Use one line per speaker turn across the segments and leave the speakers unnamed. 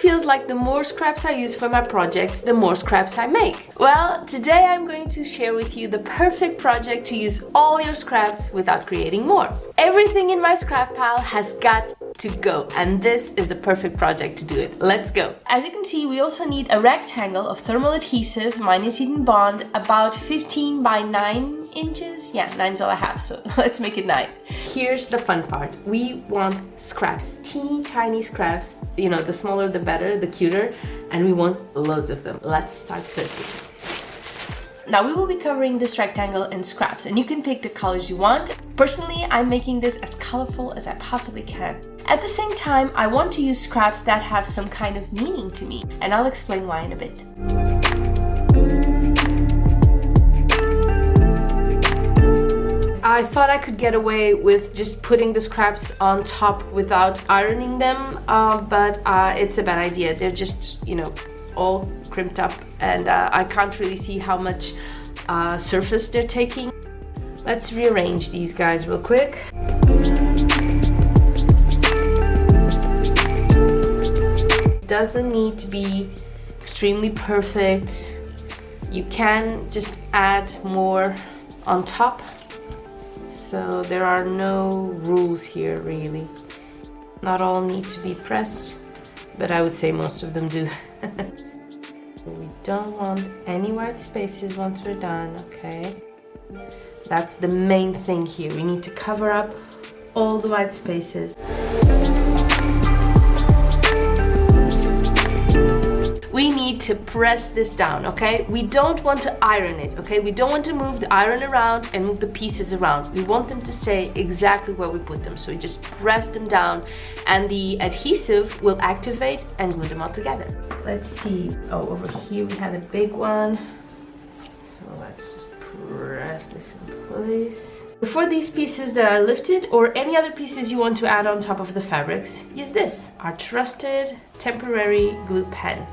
feels like the more scraps I use for my projects, the more scraps I make. Well, today I'm going to share with you the perfect project to use all your scraps without creating more. Everything in my scrap pile has got to go, and this is the perfect project to do it. Let's go. As you can see, we also need a rectangle of thermal adhesive. Mine is Heat and Bond, about 15 by 9 inches. Yeah, 9's all I have, so let's make it 9. Here's the fun part. We want scraps, teeny tiny scraps. You know, the smaller the better, the cuter, and we want loads of them. Let's start searching. Now we will be covering this rectangle in scraps, and you can pick the colors you want. Personally, I'm making this as colorful as I possibly can. At the same time, I want to use scraps that have some kind of meaning to me, and I'll explain why in a bit. I thought I could get away with just putting the scraps on top without ironing them, but it's a bad idea. They're just, you know, all crimped up, and I can't really see how much surface they're taking. Let's rearrange these guys real quick. Doesn't need to be extremely perfect. You can just add more on top. So there are no rules here, really. Not all need to be pressed, but I would say most of them do. We don't want any white spaces once we're done, okay? That's the main thing here. We need to cover up all the white spaces. We need to press this down, okay? We don't want to iron it, okay? We don't want to move the iron around and move the pieces around. We want them to stay exactly where we put them. So we just press them down and the adhesive will activate and glue them all together. Let's see. Oh, over here we had a big one. So let's just press this in place. For these pieces that are lifted, or any other pieces you want to add on top of the fabrics, use this, our trusted temporary glue pen.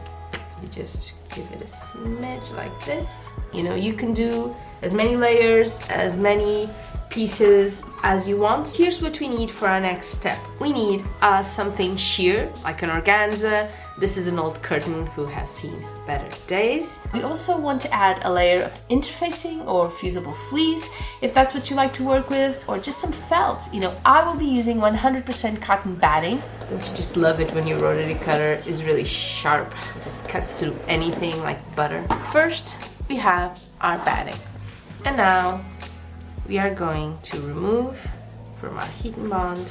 You just give it a smidge like this. You know, you can do as many layers, as many pieces as you want. Here's what we need for our next step. We need something sheer, like an organza. This is an old curtain who has seen better days. We also want to add a layer of interfacing or fusible fleece, if that's what you like to work with, or just some felt. You know, I will be using 100% cotton batting. Don't you just love it when your rotary cutter is really sharp? It just cuts through anything like butter. First, we have our batting. And now, we are going to remove from our Heat and Bond.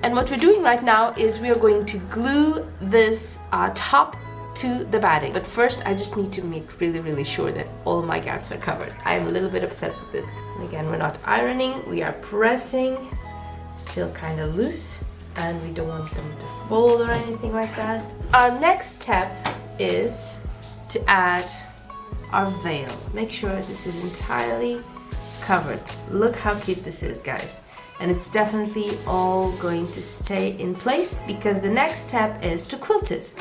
And what we're doing right now is we are going to glue this top to the batting. But first, I just need to make really sure that all my gaps are covered. I am a little bit obsessed with this. And again, we're not ironing, we are pressing, still kind of loose, and we don't want them to fold or anything like that. Our next step is to add our veil. Make sure this is entirely covered. Look how cute this is, guys. And it's definitely all going to stay in place because the next step is to quilt it.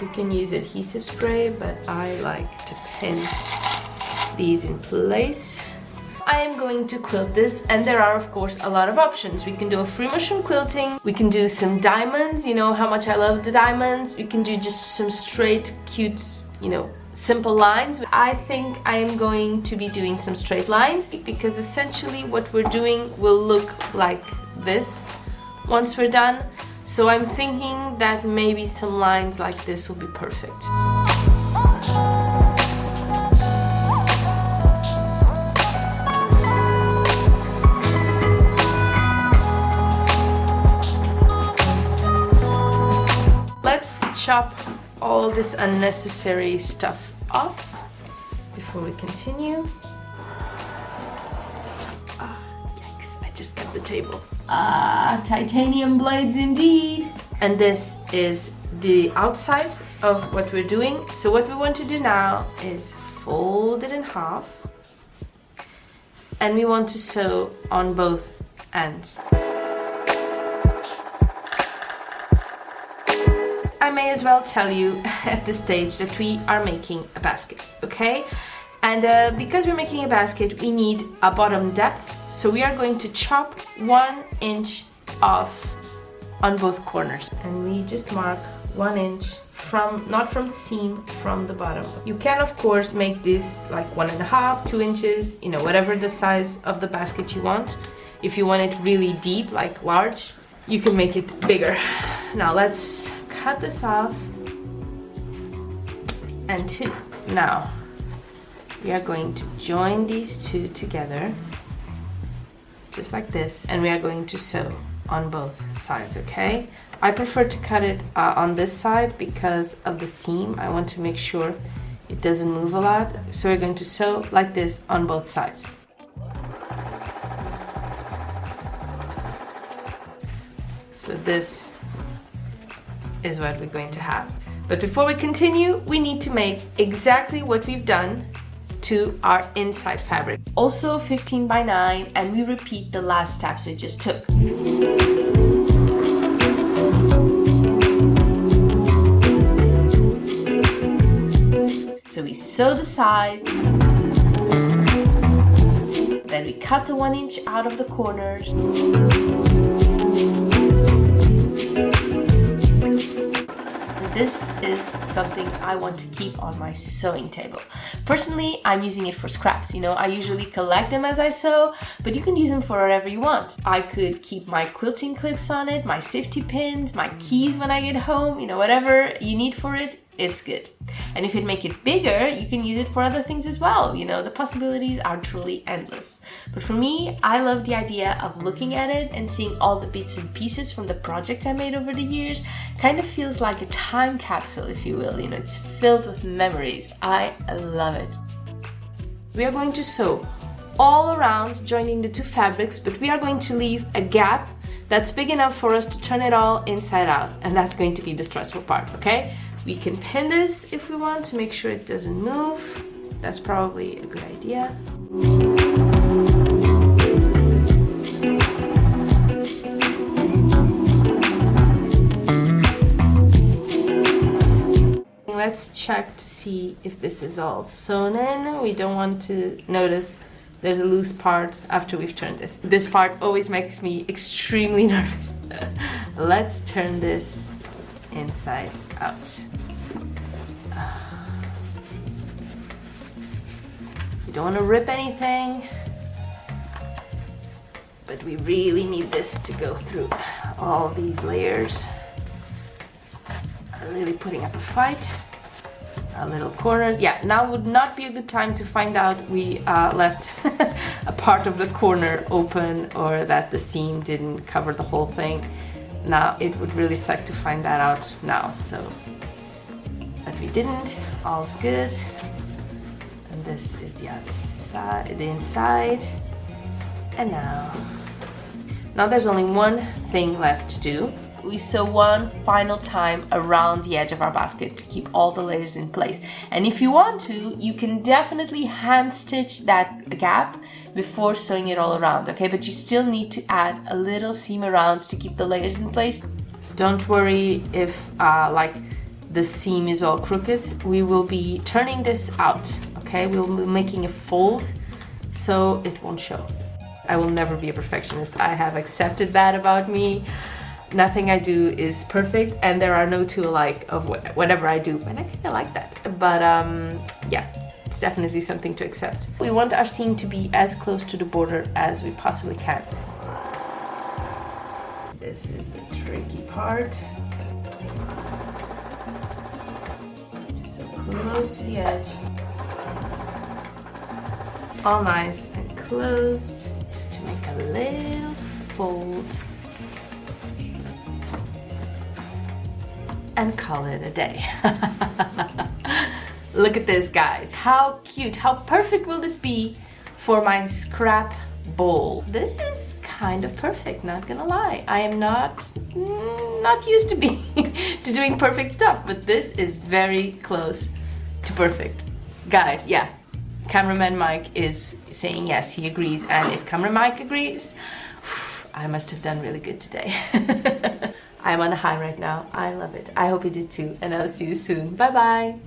You can use adhesive spray, but I like to pin these in place. I am going to quilt this, and there are of course a lot of options. We can do a free motion quilting, we can do some diamonds, you know how much I love the diamonds. We can do just some straight, cute, you know, simple lines. I think I am going to be doing some straight lines because essentially what we're doing will look like this once we're done. So I'm thinking that maybe some lines like this will be perfect. Let's chop all this unnecessary stuff off before we continue. Yikes, I just got the table. Titanium blades indeed. And this is the outside of what we're doing. So what we want to do now is fold it in half. And we want to sew on both ends. I may as well tell you at this stage that we are making a basket, okay? And because we're making a basket, we need a bottom depth. So we are going to chop 1 inch off on both corners. And we just mark 1 inch from, not from the seam, from the bottom. You can of course make this like 1.5, 2 inches, you know, whatever the size of the basket you want. If you want it really deep, like large, you can make it bigger. Now let's cut this off. And 2. Now we are going to join these 2 together, just like this, and we are going to sew on both sides, okay? I prefer to cut it on this side because of the seam. I want to make sure it doesn't move a lot. So we're going to sew like this on both sides. So this is what we're going to have. But before we continue, we need to make exactly what we've done to our inside fabric. Also 15 by 9, and we repeat the last steps we just took. So we sew the sides, then we cut the 1 inch out of the corners. This is something I want to keep on my sewing table. Personally, I'm using it for scraps. You know, I usually collect them as I sew, but you can use them for whatever you want. I could keep my quilting clips on it, my safety pins, my keys when I get home, you know, whatever you need for it, it's good. And if you make it bigger, you can use it for other things as well. You know, the possibilities are truly endless. But for me, I love the idea of looking at it and seeing all the bits and pieces from the project I made over the years. Kind of feels like a time capsule, if you will. You know, it's filled with memories. I love it. We are going to sew all around, joining the 2 fabrics, but we are going to leave a gap that's big enough for us to turn it all inside out. And that's going to be the stressful part, okay? We can pin this if we want to make sure it doesn't move. That's probably a good idea. Let's check to see if this is all sewn in. We don't want to notice there's a loose part after we've turned this. This part always makes me extremely nervous. Let's turn this inside out. We don't want to rip anything, but we really need this to go through all these layers. I'm really putting up a fight. Our little corners. Yeah, now would not be a good time to find out we left a part of the corner open or that the seam didn't cover the whole thing. Now it would really suck to find that out now, so, but we didn't. All's good. And this is the outside, the inside. And now there's only one thing left to do. We sew one final time around the edge of our basket to keep all the layers in place. And if you want to, you can definitely hand stitch that gap before sewing it all around, okay? But you still need to add a little seam around to keep the layers in place. Don't worry if like the seam is all crooked. We will be turning this out, okay? We'll be making a fold so it won't show. I will never be a perfectionist. I have accepted that about me. Nothing I do is perfect, and there are no two alike of whatever I do, and I kind of like that. But yeah, it's definitely something to accept. We want our seam to be as close to the border as we possibly can. This is the tricky part. Just so close to the edge. All nice and closed. Just to make a little fold. And call it a day. Look at this, guys. How cute, how perfect will this be for my scrap bowl? This is kind of perfect, not gonna lie. I am not used to to doing perfect stuff, but this is very close to perfect. Guys, yeah, cameraman Mike is saying yes, he agrees, and if camera Mike agrees, I must have done really good today. I'm on a high right now. I love it. I hope you did too, and I'll see you soon. Bye bye.